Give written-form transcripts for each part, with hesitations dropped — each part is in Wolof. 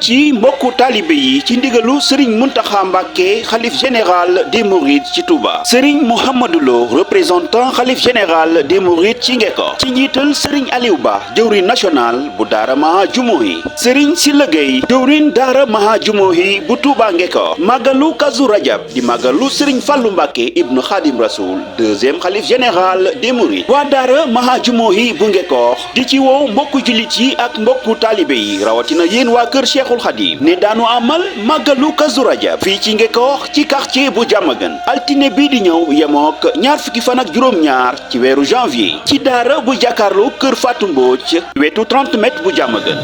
jullit yi mbokku taalibe yi ci ndigalu Serigne Mountakha Mbacké xalif général des Mourides ci Touba Serigne Mouhamadou Lo représentant xalif général des Mourides ci Ngeko ci njiital Serigne Aliou Ba jëwriñ national bu daara Maha Jumohi Serigne Silla Gueye jëwriñ daara Maha Jumohi bu Touba Ngeko màggalu Kazu Rajab di màggalu Serigne Fallou Mbacké ibnu Khadim Rasoul deuxième xalif général des Mourides waa daara Maha Jumohi bu Ngeko di ci woo mbokku jullit yi ak mbokku taalibe yi rawatina yéen waa kër Cheikhul Khadim ne daanu amal màggalu Kazu Rajab fii ci Ngeko ci quartier bu Diamaguène altine bii di ñëw yemook ñaar fukki fan ak juróom-ñaar ci weeru janvier ci daara bu jàkkaarloo kër Fatou Mbodj wetu 30 mètres bu Diamaguène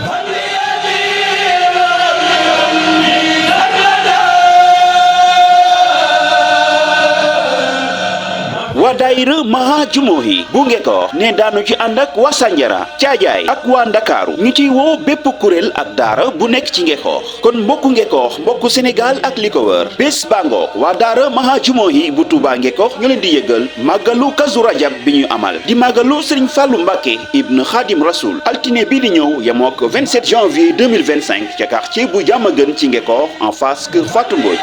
waa daayira Maha Jumohi bu Ngeko ne daanu ci ànd ak waa Sandiara Caajaay ak waa Ndakaaru ñu ciy woo bépp kuréel ak daara bu nekk ci Ngeko kon mbokku Ngeko mbokku Sénégal ak li ko wër bés bango waa daara Maha Jumohi bu Touba Ngeko ñu leen di yëgal màggalu Kazu Rajab bi ñu amal di màggalu Serigne Fallou Mbacké ibn Khadim Rasoul altine bii di ñëw yemook 27 janvier 2025 ca quartier bu Diamaguène ci Ngeko en face kër Fatou Mbodj